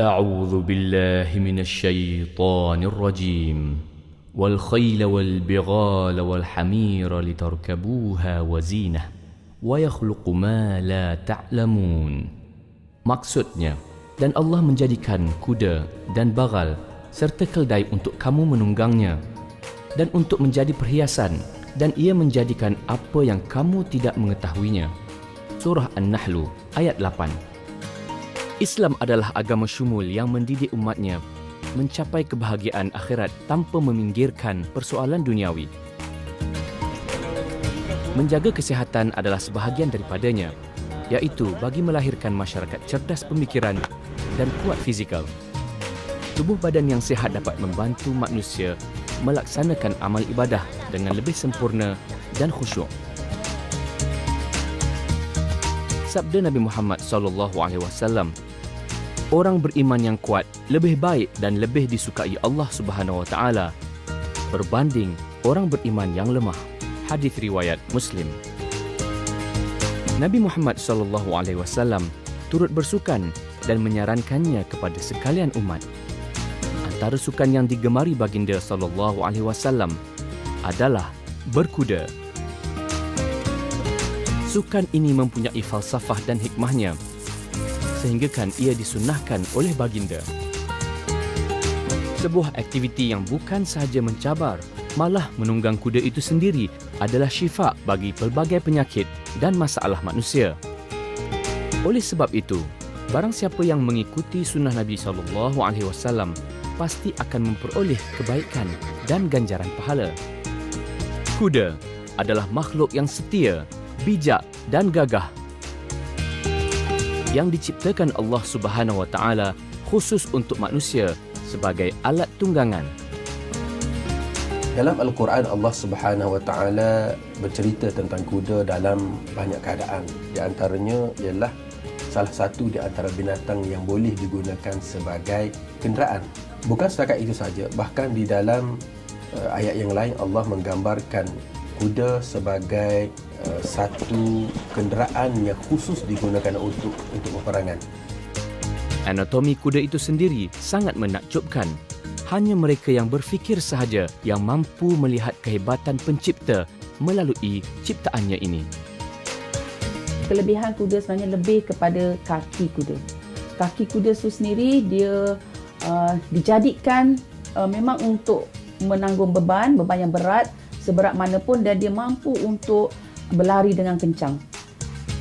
أعوذ بالله من الشيطان الرجيم والخيل والبغال والحمير لتركبوها وزينة ويخلق ما لا تعلمون. Maksudnya, dan Allah menjadikan kuda dan bagal serta keldai untuk kamu menunggangnya dan untuk menjadi perhiasan, dan ia menjadikan apa yang kamu tidak mengetahuinya. Surah An-Nahl ayat 8. Islam adalah agama syumul yang mendidik umatnya mencapai kebahagiaan akhirat tanpa meminggirkan persoalan duniawi. Menjaga kesihatan adalah sebahagian daripadanya, iaitu bagi melahirkan masyarakat cerdas pemikiran dan kuat fizikal. Tubuh badan yang sihat dapat membantu manusia melaksanakan amal ibadah dengan lebih sempurna dan khusyuk. Sabda Nabi Muhammad SAW, orang beriman yang kuat lebih baik dan lebih disukai Allah Subhanahu Wa Taala berbanding orang beriman yang lemah. Hadis riwayat Muslim. Nabi Muhammad SAW turut bersukan dan menyarankannya kepada sekalian umat. Antara sukan yang digemari baginda SAW adalah berkuda. Sukan ini mempunyai falsafah dan hikmahnya, sehinggakan ia disunnahkan oleh baginda. Sebuah aktiviti yang bukan sahaja mencabar, malah menunggang kuda itu sendiri adalah syifa bagi pelbagai penyakit dan masalah manusia. Oleh sebab itu, barang siapa yang mengikuti sunnah Nabi SAW pasti akan memperoleh kebaikan dan ganjaran pahala. Kuda adalah makhluk yang setia, bijak dan gagah yang diciptakan Allah Subhanahu Wa Taala khusus untuk manusia sebagai alat tunggangan. Dalam Al-Quran, Allah Subhanahu Wa Taala bercerita tentang kuda dalam banyak keadaan. Di antaranya ialah salah satu di antara binatang yang boleh digunakan sebagai kenderaan. Bukan setakat itu saja, bahkan di dalam ayat yang lain Allah menggambarkan kuda sebagai satu kenderaan yang khusus digunakan untuk peperangan. Anatomi kuda itu sendiri sangat menakjubkan. Hanya mereka yang berfikir sahaja yang mampu melihat kehebatan pencipta melalui ciptaannya ini. Kelebihan kuda sebenarnya lebih kepada kaki kuda. Kaki kuda itu sendiri dia dijadikan memang untuk menanggung beban yang berat seberat mana pun, dan dia mampu untuk berlari dengan kencang.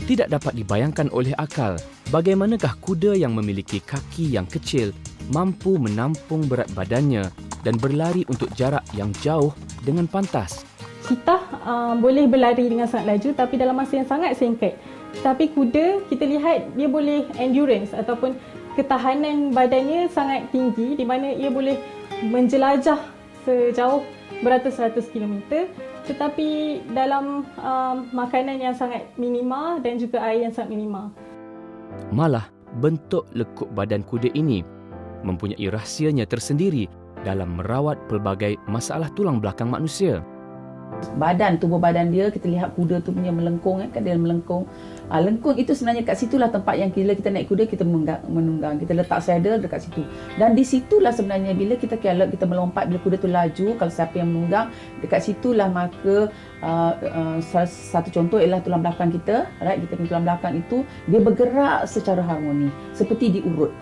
Tidak dapat dibayangkan oleh akal bagaimanakah kuda yang memiliki kaki yang kecil mampu menampung berat badannya dan berlari untuk jarak yang jauh dengan pantas. Cheetah boleh berlari dengan sangat laju tapi dalam masa yang sangat singkat. Tapi kuda, kita lihat dia boleh endurance ataupun ketahanan badannya sangat tinggi, di mana ia boleh menjelajah sejauh beratus-ratus kilometer, tetapi dalam makanan yang sangat minima dan juga air yang sangat minima. Malah, bentuk lekuk badan kuda ini mempunyai rahsianya tersendiri dalam merawat pelbagai masalah tulang belakang manusia. Tubuh badan dia, kita lihat kuda tu punya melengkung, kan dia melengkung. Lengkung itu sebenarnya kat situlah tempat yang bila kita naik kuda kita menunggang. Kita letak saddle dekat situ. Dan di situlah sebenarnya bila kita melompat, bila kuda tu laju, kalau siapa yang menunggang, dekat situlah maka satu contoh ialah tulang belakang kita, right? Kita punya tulang belakang itu dia bergerak secara harmoni, seperti diurut.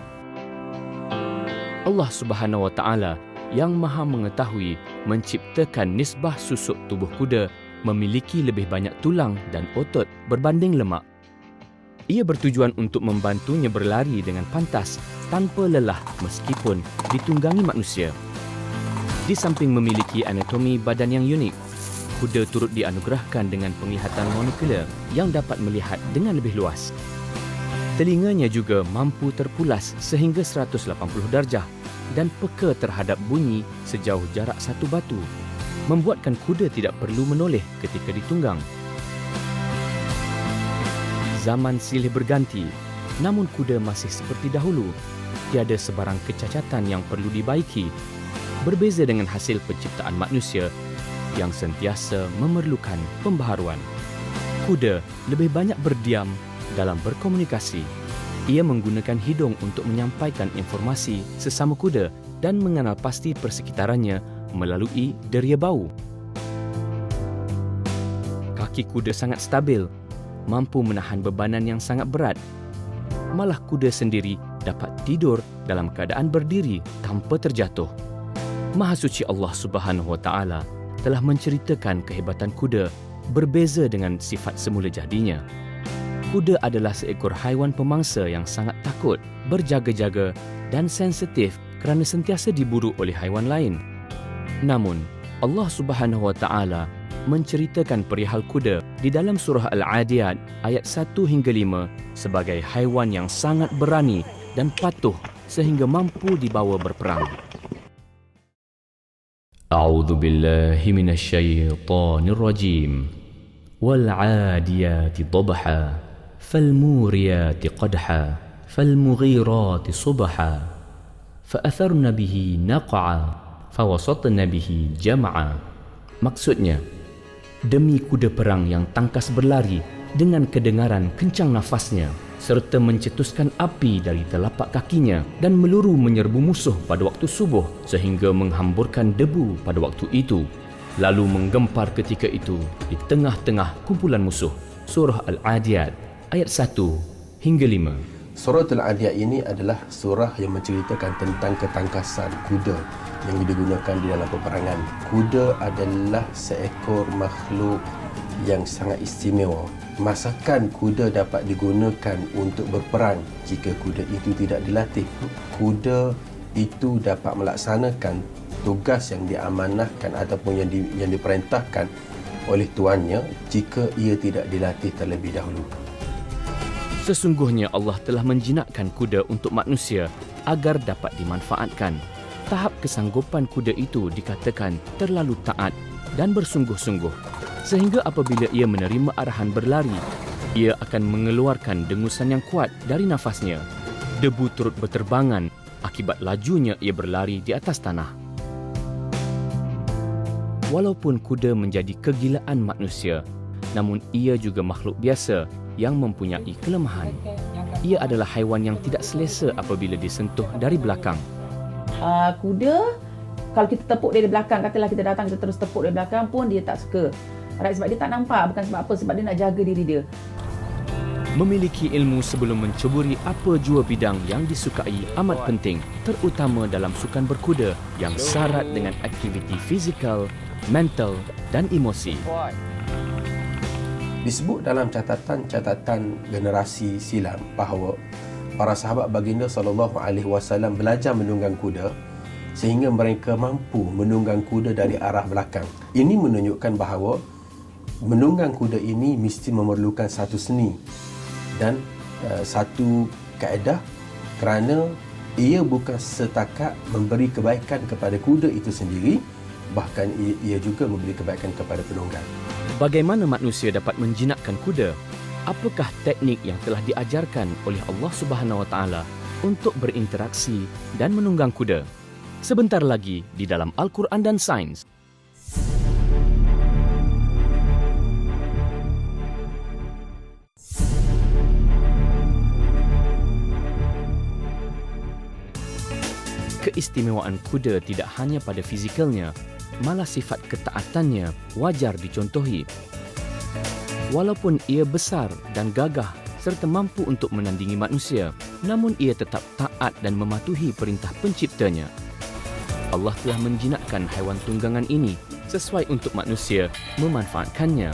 Allah Subhanahu Wa Taala yang Maha Mengetahui menciptakan nisbah susuk tubuh kuda memiliki lebih banyak tulang dan otot berbanding lemak. Ia bertujuan untuk membantunya berlari dengan pantas tanpa lelah meskipun ditunggangi manusia. Di samping memiliki anatomi badan yang unik, kuda turut dianugerahkan dengan penglihatan monokular yang dapat melihat dengan lebih luas. Telinganya juga mampu terpulas sehingga 180 darjah dan peka terhadap bunyi sejauh jarak satu batu, membuatkan kuda tidak perlu menoleh ketika ditunggang. Zaman silih berganti, namun kuda masih seperti dahulu. Tiada sebarang kecacatan yang perlu dibaiki, berbeza dengan hasil penciptaan manusia yang sentiasa memerlukan pembaharuan. Kuda lebih banyak berdiam dalam berkomunikasi. Ia menggunakan hidung untuk menyampaikan informasi sesama kuda dan mengenal pasti persekitarannya melalui deria bau. Kaki kuda sangat stabil, mampu menahan bebanan yang sangat berat. Malah kuda sendiri dapat tidur dalam keadaan berdiri tanpa terjatuh. Maha suci Allah Subhanahu Wa Taala telah menceritakan kehebatan kuda berbeza dengan sifat semula jadinya. Kuda adalah seekor haiwan pemangsa yang sangat takut, berjaga-jaga dan sensitif kerana sentiasa diburu oleh haiwan lain. Namun, Allah Subhanahu Wa Taala menceritakan perihal kuda di dalam surah Al-Adiyat ayat 1 hingga 5 sebagai haiwan yang sangat berani dan patuh sehingga mampu dibawa berperang. A'udzu billahi minasy syaithanir rajim. Wal 'adiyati dhabha فالموريات قدحا فالمغيرات صبحا فأثرن به نقعا فوسطن به جمعا. Maksudnya, demi kuda perang yang tangkas berlari dengan kedengaran kencang nafasnya serta mencetuskan api dari telapak kakinya dan meluru menyerbu musuh pada waktu subuh sehingga menghamburkan debu pada waktu itu, lalu menggempar ketika itu di tengah-tengah kumpulan musuh. Surah Al-Adiyat ayat 1 hingga 5. Surah Al-Adiyat ini adalah surah yang menceritakan tentang ketangkasan kuda yang digunakan di dalam peperangan. Kuda adalah seekor makhluk yang sangat istimewa. Masakan kuda dapat digunakan untuk berperang jika kuda itu tidak dilatih. Kuda itu dapat melaksanakan tugas yang diamanahkan ataupun yang diperintahkan oleh tuannya jika ia tidak dilatih terlebih dahulu. Sesungguhnya Allah telah menjinakkan kuda untuk manusia agar dapat dimanfaatkan. Tahap kesanggupan kuda itu dikatakan terlalu taat dan bersungguh-sungguh, sehingga apabila ia menerima arahan berlari, ia akan mengeluarkan dengusan yang kuat dari nafasnya. Debu turut berterbangan akibat lajunya ia berlari di atas tanah. Walaupun kuda menjadi kegilaan manusia, namun ia juga makhluk biasa yang mempunyai kelemahan. Ia adalah haiwan yang tidak selesa apabila disentuh dari belakang. Kuda, kalau kita tepuk dari belakang, katalah kita datang, kita terus tepuk dari belakang pun dia tak suka. Sebab dia tak nampak, bukan sebab apa, sebab dia nak jaga diri dia. Memiliki ilmu sebelum menceburi apa jua bidang yang disukai amat penting, terutama dalam sukan berkuda yang syarat dengan aktiviti fizikal, mental dan emosi. Disebut dalam catatan generasi silam bahawa para sahabat baginda SAW belajar menunggang kuda sehingga mereka mampu menunggang kuda dari arah belakang. Ini menunjukkan bahawa menunggang kuda ini mesti memerlukan satu seni dan satu kaedah, kerana ia bukan setakat memberi kebaikan kepada kuda itu sendiri, bahkan ia juga memberi kebaikan kepada penunggang. Bagaimana manusia dapat menjinakkan kuda? Apakah teknik yang telah diajarkan oleh Allah Subhanahu Wa Taala untuk berinteraksi dan menunggang kuda? Sebentar lagi di dalam Al-Quran dan Sains. Keistimewaan kuda tidak hanya pada fizikalnya, malah sifat ketaatannya wajar dicontohi. Walaupun ia besar dan gagah serta mampu untuk menandingi manusia, namun ia tetap taat dan mematuhi perintah penciptanya. Allah telah menjinakkan haiwan tunggangan ini sesuai untuk manusia memanfaatkannya.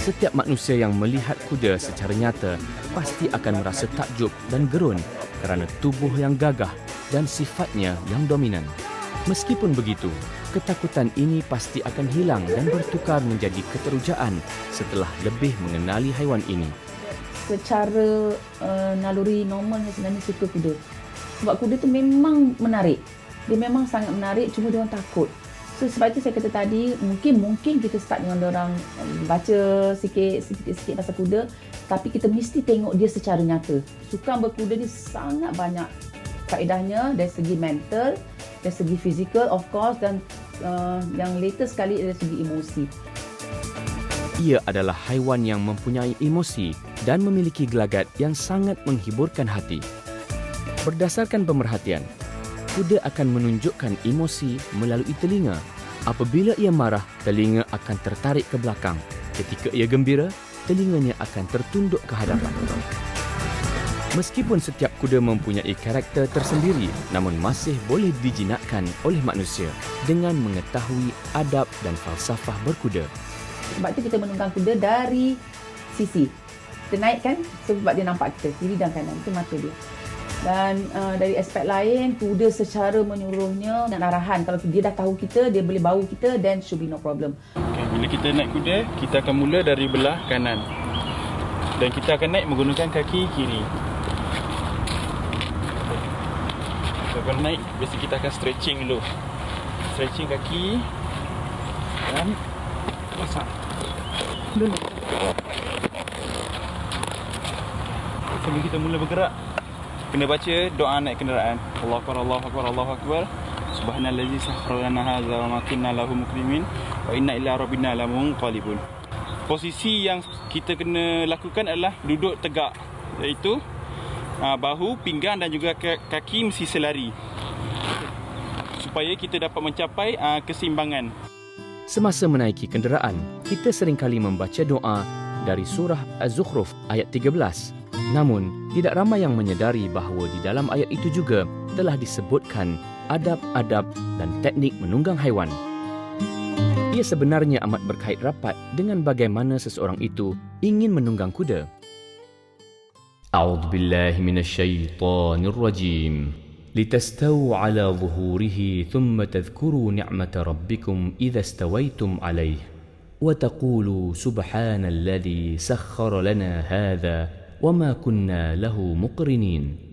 Setiap manusia yang melihat kuda secara nyata pasti akan merasa takjub dan gerun kerana tubuh yang gagah dan sifatnya yang dominan. Meskipun begitu, ketakutan ini pasti akan hilang dan bertukar menjadi keterujaan setelah lebih mengenali haiwan ini. Secara naluri normal sebenarnya suka kuda. Sebab kuda tu memang menarik. Dia memang sangat menarik, cuma dia orang takut. So sebab itu saya kata tadi, mungkin kita start dengan dia orang baca sikit pasal kuda, tapi kita mesti tengok dia secara nyata. Sukan berkuda ni sangat banyak faedahnya dari segi mental, dari segi fizikal of course, dan yang latest sekali dari segi emosi. Ia adalah haiwan yang mempunyai emosi dan memiliki gelagat yang sangat menghiburkan hati. Berdasarkan pemerhatian, kuda akan menunjukkan emosi melalui telinga. Apabila ia marah, telinga akan tertarik ke belakang. Ketika ia gembira, telinganya akan tertunduk ke hadapan. Meskipun setiap kuda mempunyai karakter tersendiri, namun masih boleh dijinakkan oleh manusia dengan mengetahui adab dan falsafah berkuda. Sebab tu kita menunggang kuda dari sisi. Kita naikkan sebab dia nampak kita, kiri dan kanan. Itu mata dia. Dan dari aspek lain, kuda secara menyeluruhnya dengan arahan. Kalau dia dah tahu kita, dia boleh bau kita, then should be no problem. Okay, bila kita naik kuda, kita akan mula dari belah kanan. Dan kita akan naik menggunakan kaki kiri. Kita akan naik, biasa kita akan stretching dulu. Stretching kaki dan masak dulu. Sebelum kita mula bergerak, kena baca doa naik kenderaan. Allahu Akbar, Allahu Akbar, Allahu Akbar. Subhanallazi sakhkhara lana hadza wa ma kunna lahu muqrinin wa inna ila rabbina lamunqalibun. Posisi yang kita kena lakukan adalah duduk tegak, iaitu bahu, pinggang dan juga kaki mesti selari supaya kita dapat mencapai keseimbangan. Semasa menaiki kenderaan, kita seringkali membaca doa dari surah Az-Zukhruf ayat 13. Namun, tidak ramai yang menyedari bahawa di dalam ayat itu juga telah disebutkan adab-adab dan teknik menunggang haiwan. Ia sebenarnya amat berkait rapat dengan bagaimana seseorang itu ingin menunggang kuda. أعوذ بالله من الشيطان الرجيم لتستووا على ظهوره ثم تذكروا نعمة ربكم إذا استويتم عليه وتقولوا سبحان الذي سخر لنا هذا وما كنا له مقرنين.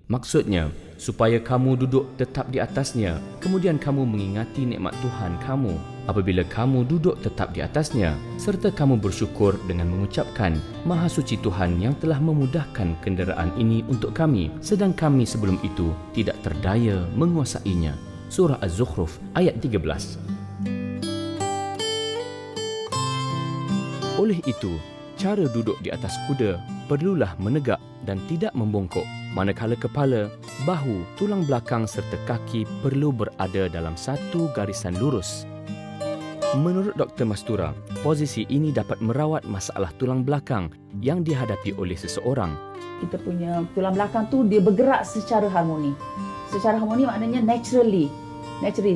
Maksudnya, supaya kamu duduk tetap di atasnya, kemudian kamu mengingati nikmat Tuhan kamu apabila kamu duduk tetap di atasnya, serta kamu bersyukur dengan mengucapkan, Maha Suci Tuhan yang telah memudahkan kenderaan ini untuk kami, sedang kami sebelum itu tidak terdaya menguasainya. Surah Az-Zukhruf ayat 13. Oleh itu, cara duduk di atas kuda perlulah menegak dan tidak membongkok, manakala kepala, bahu, tulang belakang serta kaki perlu berada dalam satu garisan lurus. Menurut Dr. Mastura, posisi ini dapat merawat masalah tulang belakang yang dihadapi oleh seseorang. Kita punya tulang belakang tu dia bergerak secara harmoni. Secara harmoni maknanya naturally.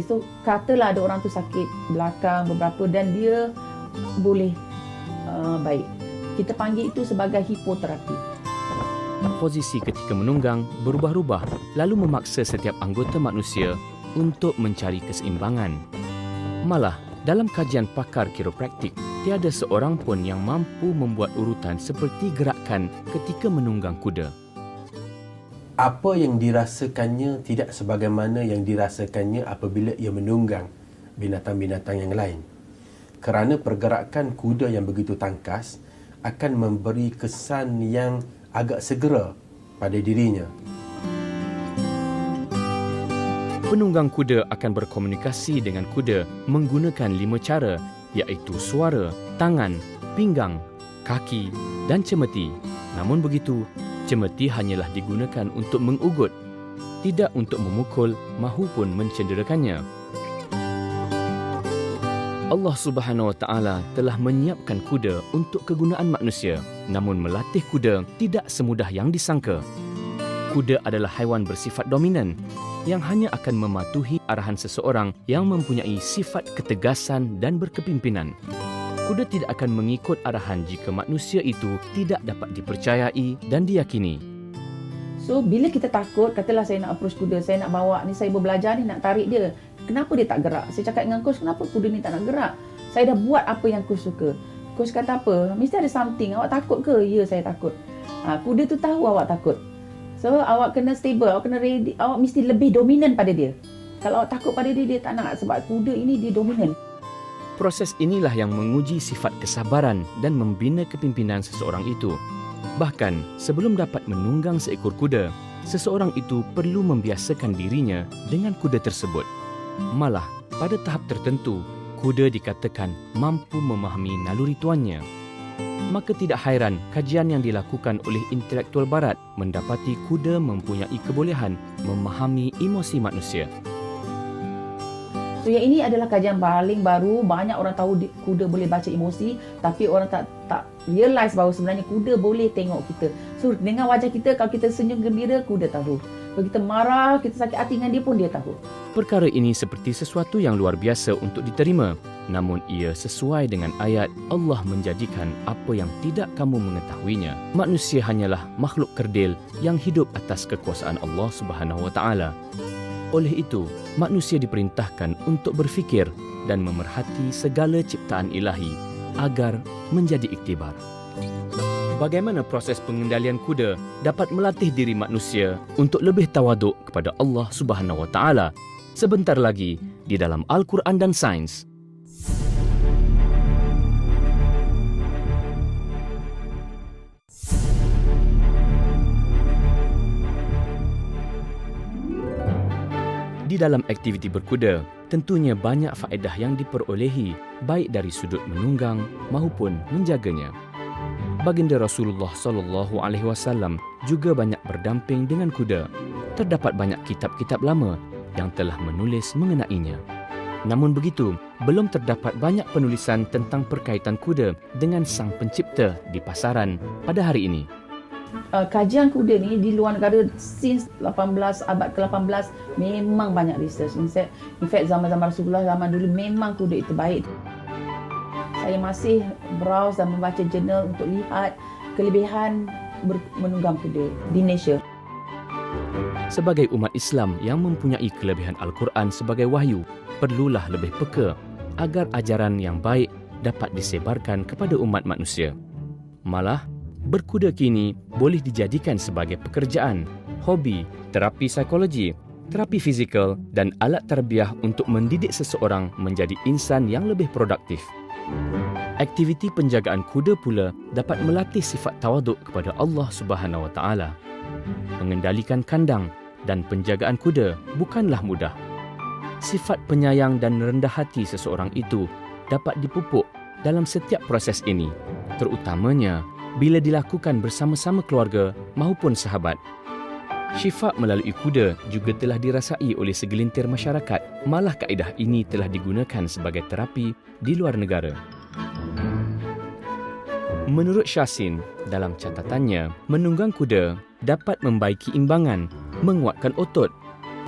So, katalah ada orang tu sakit belakang beberapa dan dia boleh baik. Kita panggil itu sebagai hipoterapi. Posisi ketika menunggang berubah-ubah lalu memaksa setiap anggota manusia untuk mencari keseimbangan. Malah, dalam kajian pakar kiropraktik, tiada seorang pun yang mampu membuat urutan seperti gerakan ketika menunggang kuda. Apa yang dirasakannya tidak sebagaimana yang dirasakannya apabila ia menunggang binatang-binatang yang lain. Kerana pergerakan kuda yang begitu tangkas akan memberi kesan yang agak segera pada dirinya. Penunggang kuda akan berkomunikasi dengan kuda menggunakan 5 cara, iaitu suara, tangan, pinggang, kaki dan cemeti. Namun begitu, cemeti hanyalah digunakan untuk mengugut, tidak untuk memukul mahupun mencederakannya. Allah Subhanahu Wa Taala telah menyiapkan kuda untuk kegunaan manusia, namun melatih kuda tidak semudah yang disangka. Kuda adalah haiwan bersifat dominan yang hanya akan mematuhi arahan seseorang yang mempunyai sifat ketegasan dan berkepimpinan. Kuda tidak akan mengikut arahan jika manusia itu tidak dapat dipercayai dan diyakini. So, bila kita takut, katalah saya nak approach kuda, saya nak bawa ni, saya berbelajar ni, nak tarik dia. Kenapa dia tak gerak? Saya cakap dengan coach, kenapa kuda ni tak nak gerak? Saya dah buat apa yang coach suka. Coach kata apa? Mesti ada something. Awak takut ke? Ya, saya takut. Kuda tu tahu awak takut. So, awak kena stable, awak kena ready, awak mesti lebih dominan pada dia. Kalau awak takut pada dia, dia tak nak sebab kuda ini dia dominan. Proses inilah yang menguji sifat kesabaran dan membina kepimpinan seseorang itu. Bahkan, sebelum dapat menunggang seekor kuda, seseorang itu perlu membiasakan dirinya dengan kuda tersebut. Malah, pada tahap tertentu, kuda dikatakan mampu memahami naluri tuannya. Maka tidak hairan kajian yang dilakukan oleh intelektual barat mendapati kuda mempunyai kebolehan memahami emosi manusia. So yang ini adalah kajian paling baru. Banyak orang tahu kuda boleh baca emosi, tapi orang tak realize bahawa sebenarnya kuda boleh tengok kita. So dengan wajah kita, kalau kita senyum gembira, kuda tahu. Kalau kita marah, kita sakit hati dengan dia pun dia tahu. Perkara ini seperti sesuatu yang luar biasa untuk diterima. Namun ia sesuai dengan ayat Allah menjadikan apa yang tidak kamu mengetahuinya. Manusia hanyalah makhluk kerdil yang hidup atas kekuasaan Allah Subhanahu Wa Taala. Oleh itu, manusia diperintahkan untuk berfikir dan memerhati segala ciptaan ilahi agar menjadi iktibar. Bagaimana proses pengendalian kuda dapat melatih diri manusia untuk lebih tawaduk kepada Allah Subhanahu Wa Taala? Sebentar lagi di dalam Al-Quran dan Sains. Di dalam aktiviti berkuda, tentunya banyak faedah yang diperolehi baik dari sudut menunggang maupun menjaganya. Baginda Rasulullah SAW juga banyak berdamping dengan kuda. Terdapat banyak kitab-kitab lama yang telah menulis mengenainya. Namun begitu, belum terdapat banyak penulisan tentang perkaitan kuda dengan sang pencipta di pasaran pada hari ini. Kajian kuda ni di luar negara since abad ke-18 memang banyak research. In fact zaman-zaman Rasulullah zaman dulu memang kuda itu baik. Saya masih browse dan membaca jurnal untuk lihat kelebihan menunggang kuda di Malaysia. Sebagai umat Islam yang mempunyai kelebihan Al-Quran sebagai wahyu, perlulah lebih peka agar ajaran yang baik dapat disebarkan kepada umat manusia. Malah, berkuda kini boleh dijadikan sebagai pekerjaan, hobi, terapi psikologi, terapi fizikal dan alat tarbiyah untuk mendidik seseorang menjadi insan yang lebih produktif. Aktiviti penjagaan kuda pula dapat melatih sifat tawaduk kepada Allah Subhanahu Wa Taala. Mengendalikan kandang dan penjagaan kuda bukanlah mudah. Sifat penyayang dan rendah hati seseorang itu dapat dipupuk dalam setiap proses ini, terutamanya bila dilakukan bersama-sama keluarga maupun sahabat. Syifa melalui kuda juga telah dirasai oleh segelintir masyarakat. Malah kaedah ini telah digunakan sebagai terapi di luar negara. Menurut Syasin, dalam catatannya, menunggang kuda dapat membaiki imbangan, menguatkan otot,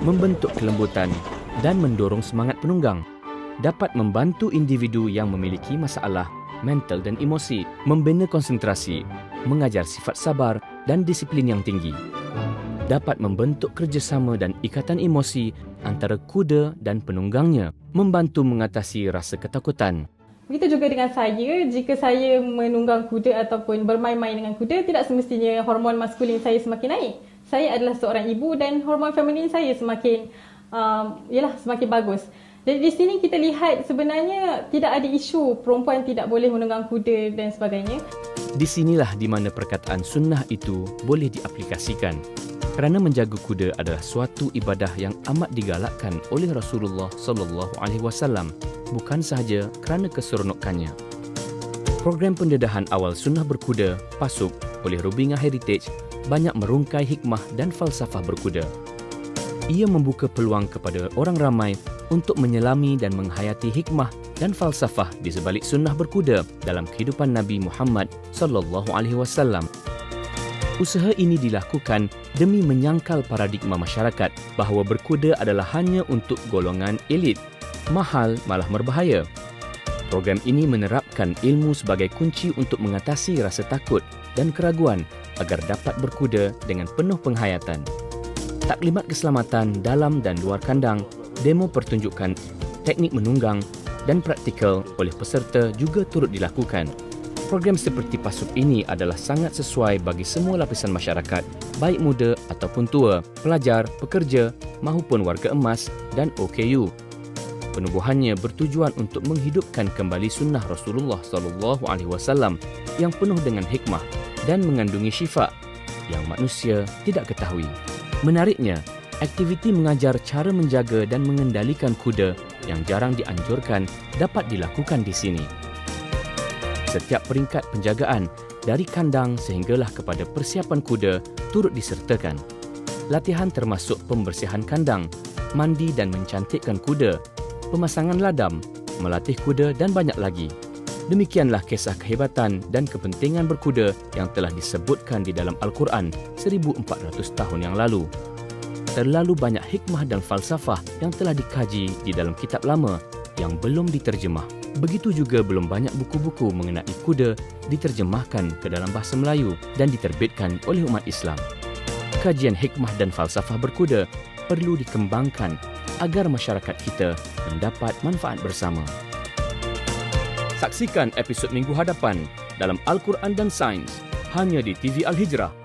membentuk kelembutan dan mendorong semangat penunggang. Dapat membantu individu yang memiliki masalah mental dan emosi, membina konsentrasi, mengajar sifat sabar dan disiplin yang tinggi. Dapat membentuk kerjasama dan ikatan emosi antara kuda dan penunggangnya, membantu mengatasi rasa ketakutan. Begitu juga dengan saya, jika saya menunggang kuda ataupun bermain-main dengan kuda, tidak semestinya hormon maskulin saya semakin naik. Saya adalah seorang ibu dan hormon feminin saya semakin bagus. Jadi di sini kita lihat sebenarnya tidak ada isu perempuan tidak boleh menunggang kuda dan sebagainya. Di sinilah di mana perkataan sunnah itu boleh diaplikasikan. Kerana menjaga kuda adalah suatu ibadah yang amat digalakkan oleh Rasulullah SAW, bukan sahaja kerana keseronokannya. Program pendedahan awal sunnah berkuda, PASUK, oleh Robinga Heritage banyak merungkai hikmah dan falsafah berkuda. Ia membuka peluang kepada orang ramai untuk menyelami dan menghayati hikmah dan falsafah di sebalik sunnah berkuda dalam kehidupan Nabi Muhammad SAW. Usaha ini dilakukan demi menyangkal paradigma masyarakat bahawa berkuda adalah hanya untuk golongan elit, mahal malah berbahaya. Program ini menerapkan ilmu sebagai kunci untuk mengatasi rasa takut dan keraguan agar dapat berkuda dengan penuh penghayatan. Taklimat keselamatan dalam dan luar kandang, demo pertunjukan teknik menunggang dan praktikal oleh peserta juga turut dilakukan. Program seperti PASUK ini adalah sangat sesuai bagi semua lapisan masyarakat, baik muda ataupun tua, pelajar, pekerja maupun warga emas dan OKU. Penubuhannya bertujuan untuk menghidupkan kembali sunnah Rasulullah SAW yang penuh dengan hikmah dan mengandungi syifa yang manusia tidak ketahui. Menariknya, aktiviti mengajar cara menjaga dan mengendalikan kuda yang jarang dianjurkan dapat dilakukan di sini. Setiap peringkat penjagaan dari kandang sehinggalah kepada persiapan kuda turut disertakan. Latihan termasuk pembersihan kandang, mandi dan mencantikkan kuda, pemasangan ladam, melatih kuda dan banyak lagi. Demikianlah kisah kehebatan dan kepentingan berkuda yang telah disebutkan di dalam Al-Quran 1400 tahun yang lalu. Terlalu banyak hikmah dan falsafah yang telah dikaji di dalam kitab lama yang belum diterjemah. Begitu juga belum banyak buku-buku mengenai kuda diterjemahkan ke dalam bahasa Melayu dan diterbitkan oleh umat Islam. Kajian hikmah dan falsafah berkuda perlu dikembangkan agar masyarakat kita mendapat manfaat bersama. Saksikan episod minggu hadapan dalam Al-Quran dan Sains hanya di TV Al-Hijrah.